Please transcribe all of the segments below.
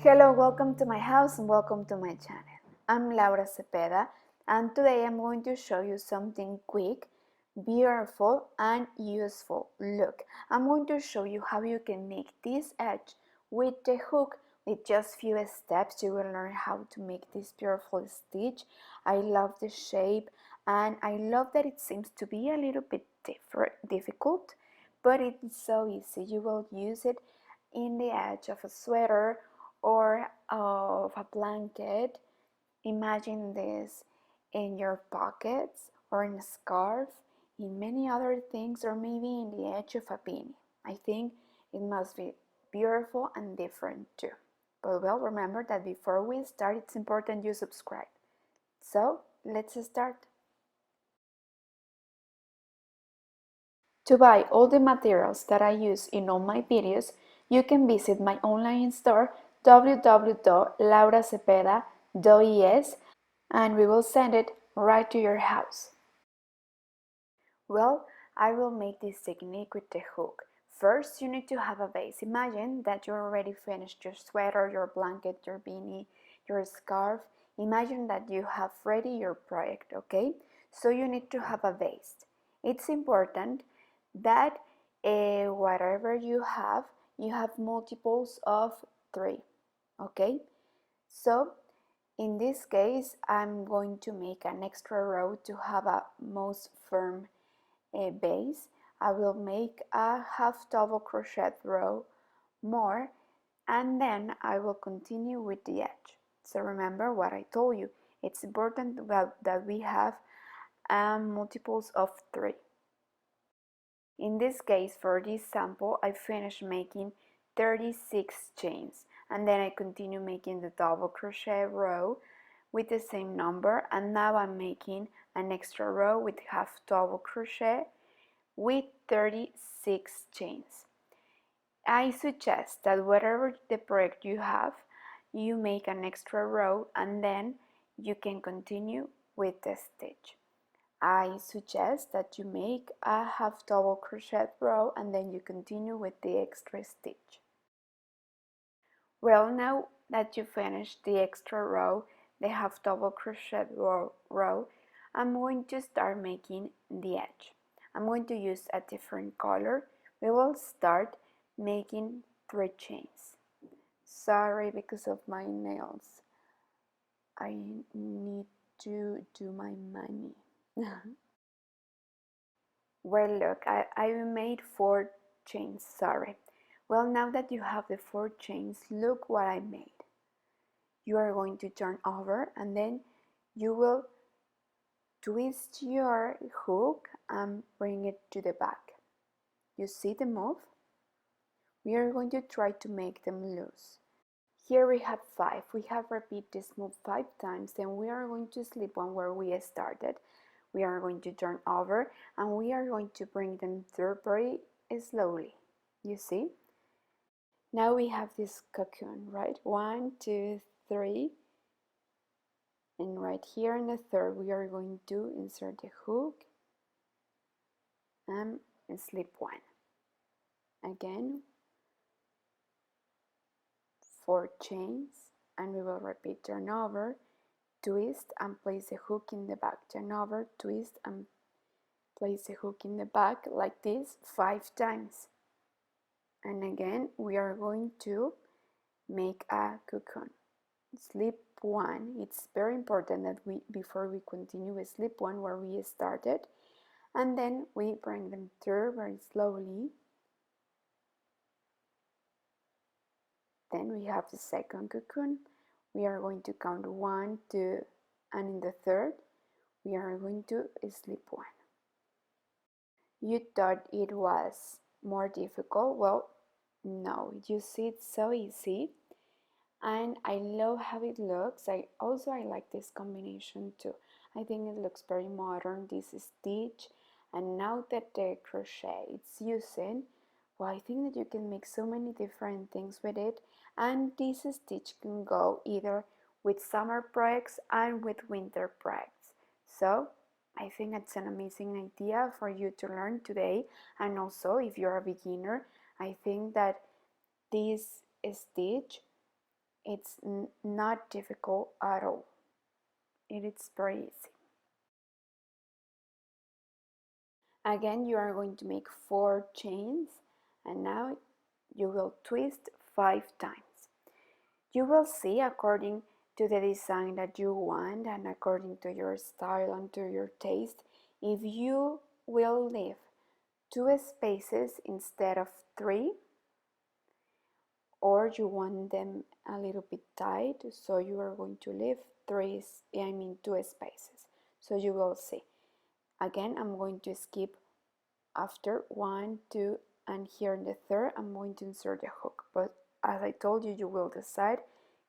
Hello, welcome to my house and welcome to my channel. I'm Laura Cepeda and today I'm going to show you something quick, beautiful and useful. Look, I'm going to show you how you can make this edge with the hook with just few steps. You will learn how to make this beautiful stitch. I love the shape and I love that it seems to be a little bit difficult, but it's so easy. You will use it in the edge of a sweater or of a blanket. Imagine this in your pockets or in a scarf, in many other things, or maybe in the edge of a beanie. I think it must be beautiful and different too. But well, remember that before we start, it's important you subscribe. So let's start. To buy all the materials that I use in all my videos, you can visit my online store www.lauracepeda.es and we will send it right to your house. Well, I will make this technique with the hook. First, you need to have a base. Imagine that you already finished your sweater, your blanket, your beanie, your scarf. Imagine that you have ready your project, okay? So you need to have a base. It's important that whatever you have multiples of 3, okay? So in this case, I'm going to make an extra row to have a most firm base. I will make a half double crochet row more and then I will continue with the edge. So remember what I told you, it's important that we have multiples of 3. In this case, for this sample, I finished making 36 chains and then I continue making the double crochet row with the same number, and now I'm making an extra row with half double crochet with 36 chains. I suggest that whatever the project you have, you make an extra row and then you can continue with the stitch. I suggest that you make a half double crochet row and then you continue with the extra stitch. Well, now that you finished the extra row, the half double crochet row, I'm going to start making the edge. I'm going to use a different color. We will start making 3 chains. Sorry, because of my nails. I need to do my money. Well, look, I made 4 chains, sorry. Well, now that you have the 4 chains, look what I made. You are going to turn over and then you will twist your hook and bring it to the back. You see the move? We are going to try to make them loose. Here we have 5. We have repeated this move 5 times, then we are going to slip one where we started. We are going to turn over and we are going to bring them through very slowly. You see? Now we have this cocoon, right? 1, 2, 3. And right here in the third, we are going to insert the hook and slip 1. Again, 4 chains, and we will repeat turn over, twist and place the hook in the back, turn over, twist and place the hook in the back like this 5 times. And again, we are going to make a cocoon. Slip 1. It's very important that before we continue, we slip 1 where we started, and then we bring them through very slowly. Then we have the second cocoon. We are going to count 1, 2, and in the third, we are going to slip 1. You thought it was more difficult? Well, no, you see it's so easy. And I love how it looks. I like this combination too. I think it looks very modern, this stitch. And now that the crochet it's using, well, I think that you can make so many different things with it. And this stitch can go either with summer projects and with winter projects. So I think it's an amazing idea for you to learn today. And also, if you're a beginner, I think that this stitch It's not difficult at all. It is very easy. Again, you are going to make 4 chains, and now you will twist 5 times. You will see according to the design that you want and according to your style and to your taste, if you will leave 2 spaces instead of 3, or you want them a little bit tight, so you are going to leave 2 spaces. So you will see. Again, I'm going to skip after 1, 2, and here in the third I'm going to insert the hook, but as I told you, you will decide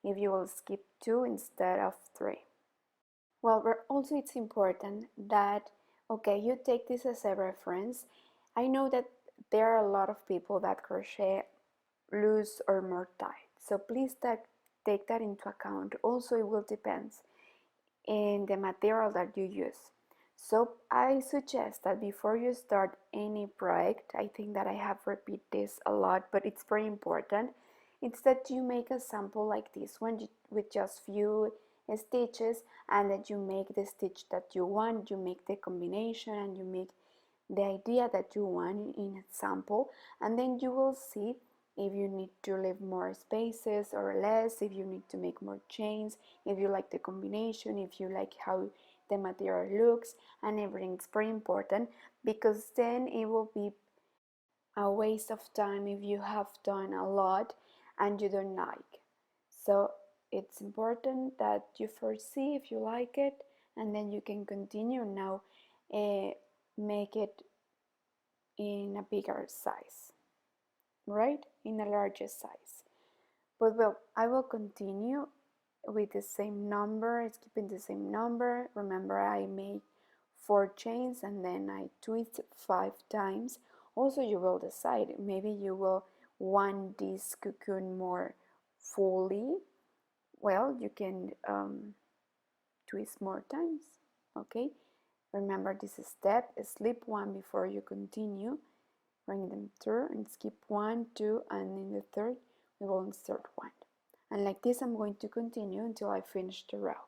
if you will skip 2 instead of 3. Well, also it's important that, okay, you take this as a reference. I know that there are a lot of people that crochet loose or more tight, so please take that into account. Also, it will depend in the material that you use. So I suggest that before you start any project, I think that I have repeated this a lot, but it's very important, it's that you make a sample like this one with just few stitches, and that you make the stitch that you want, you make the combination, and you make the idea that you want in a sample, and then you will see if you need to leave more spaces or less, if you need to make more chains, if you like the combination, if you like how the material looks, and everything. It's very important, because then it will be a waste of time if you have done a lot and you don't like. So it's important that you first see if you like it, and then you can continue now make it in a bigger size, right? In a larger size. But well, I will continue with the same number, skipping the same number. Remember, I made 4 chains and then I twist 5 times. Also, you will decide, maybe you will want this cocoon more fully. Well, you can twist more times, okay? Remember this step, slip 1 before you continue, bring them through and skip 1, 2, and in the third we will insert 1. And like this I'm going to continue until I finish the row.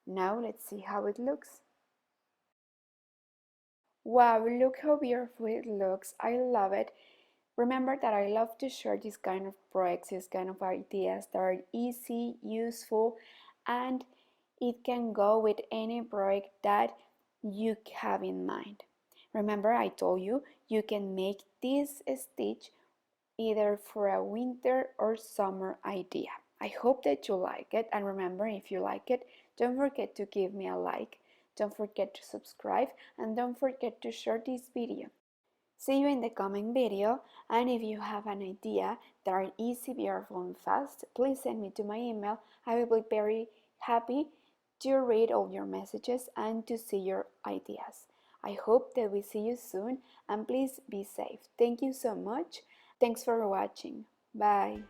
Now let's see how it looks. Wow, look how beautiful it looks. I love it. Remember that I love to share this kind of projects, this kind of ideas that are easy, useful, and it can go with any project that you have in mind. Remember, I told you, you can make this stitch either for a winter or summer idea. I hope that you like it, and remember, if you like it, don't forget to give me a like, don't forget to subscribe, and don't forget to share this video. See you in the coming video, and if you have an idea that are easy, beautiful, and fast, please send me to my email. I will be very happy to read all your messages and to see your ideas. I hope that we see you soon, and please be safe. Thank you so much. Thanks for watching. Bye.